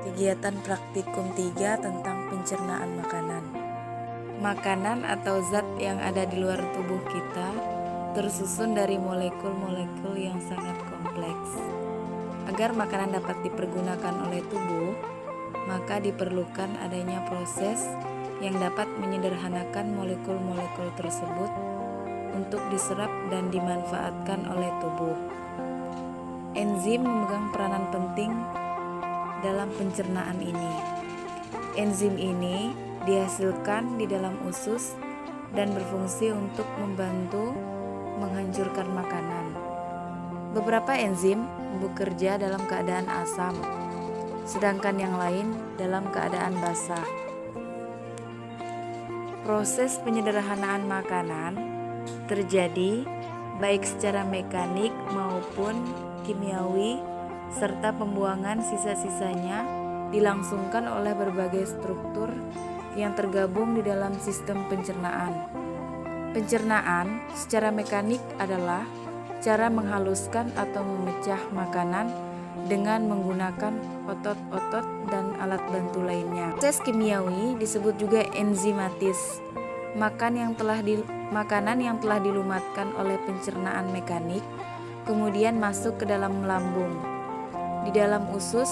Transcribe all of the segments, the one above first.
Kegiatan praktikum 3 tentang pencernaan makanan. Makanan atau zat yang ada di luar tubuh kita tersusun dari molekul-molekul yang sangat kompleks. Agar makanan dapat dipergunakan oleh tubuh, maka diperlukan adanya proses yang dapat menyederhanakan molekul-molekul tersebut untuk diserap dan dimanfaatkan oleh tubuh. Enzim memegang peranan penting dalam pencernaan ini. Enzim ini dihasilkan di dalam usus dan berfungsi untuk membantu menghancurkan makanan. Beberapa enzim bekerja dalam keadaan asam, sedangkan yang lain dalam keadaan basah. Proses penyederhanaan makanan terjadi baik secara mekanik maupun kimiawi, serta pembuangan sisa-sisanya dilangsungkan oleh berbagai struktur yang tergabung di dalam sistem pencernaan. Pencernaan secara mekanik adalah cara menghaluskan atau memecah makanan dengan menggunakan otot-otot dan alat bantu lainnya. Proses kimiawi disebut juga enzimatis. Makanan yang telah dilumatkan oleh pencernaan mekanik kemudian masuk ke dalam lambung. Di dalam usus,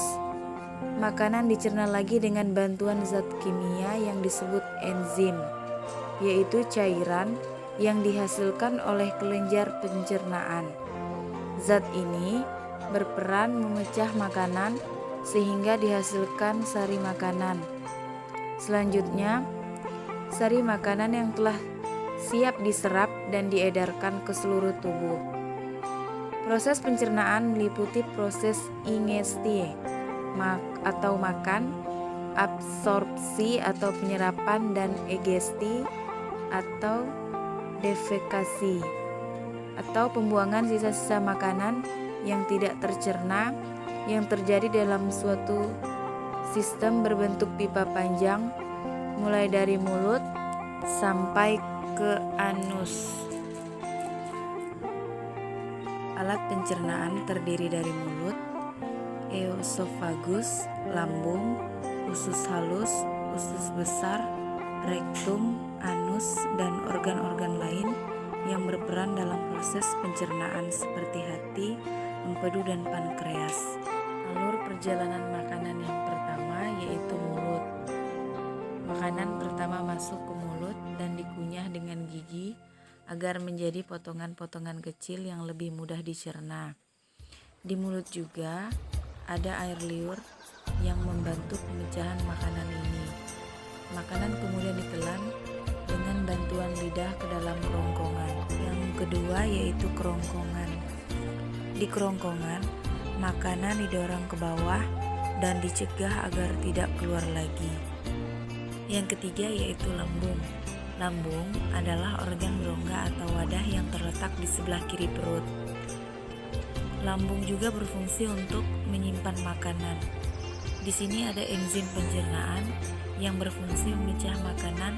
makanan dicerna lagi dengan bantuan zat kimia yang disebut enzim, yaitu cairan yang dihasilkan oleh kelenjar pencernaan. Zat ini berperan memecah makanan sehingga dihasilkan sari makanan. Selanjutnya, sari makanan yang telah siap diserap dan diedarkan ke seluruh tubuh. Proses pencernaan meliputi proses ingestie atau makan, absorpsi atau penyerapan, dan egesti atau defekasi atau pembuangan sisa-sisa makanan yang tidak tercerna yang terjadi dalam suatu sistem berbentuk pipa panjang mulai dari mulut sampai ke anus. Alat pencernaan terdiri dari mulut, eosofagus, lambung, usus halus, usus besar, rektum, anus, dan organ-organ lain yang berperan dalam proses pencernaan seperti hati, empedu, dan pankreas. Alur perjalanan makanan yang pertama yaitu mulut. Makanan pertama masuk ke mulut dan dikunyah dengan gigi agar menjadi potongan-potongan kecil yang lebih mudah dicerna. Di mulut juga ada air liur yang membantu pemecahan makanan ini. Makanan kemudian ditelan dengan bantuan lidah ke dalam kerongkongan. Yang kedua yaitu kerongkongan. Di kerongkongan, makanan didorong ke bawah dan dicegah agar tidak keluar lagi. Yang ketiga yaitu lambung. Lambung adalah organ rongga atau wadah yang terletak di sebelah kiri perut. Lambung juga berfungsi untuk menyimpan makanan. Di sini ada enzim pencernaan yang berfungsi memecah makanan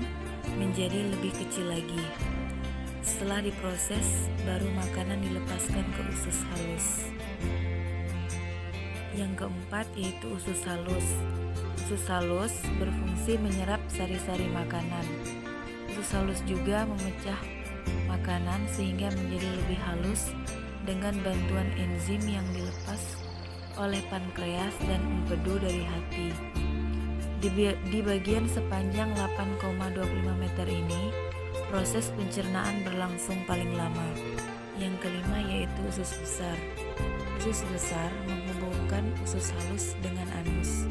menjadi lebih kecil lagi. Setelah diproses, baru makanan dilepaskan ke usus halus. Yang keempat yaitu usus halus. Usus halus berfungsi menyerap sari-sari makanan. Usus halus juga memecah makanan sehingga menjadi lebih halus dengan bantuan enzim yang dilepas oleh pankreas dan empedu dari hati. Di bagian sepanjang 8,25 meter ini, proses pencernaan berlangsung paling lama. Yang kelima yaitu usus besar. Usus besar menghubungkan usus halus dengan anus.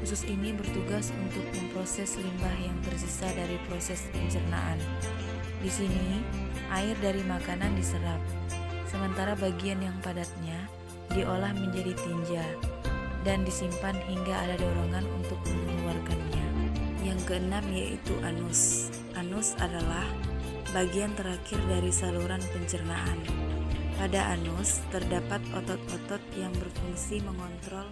Usus ini bertugas untuk memproses limbah yang tersisa dari proses pencernaan. Di sini, air dari makanan diserap, sementara bagian yang padatnya diolah menjadi tinja dan disimpan hingga ada dorongan untuk mengeluarkannya. Yang keenam yaitu anus. Anus adalah bagian terakhir dari saluran pencernaan. Pada anus terdapat otot-otot yang berfungsi mengontrol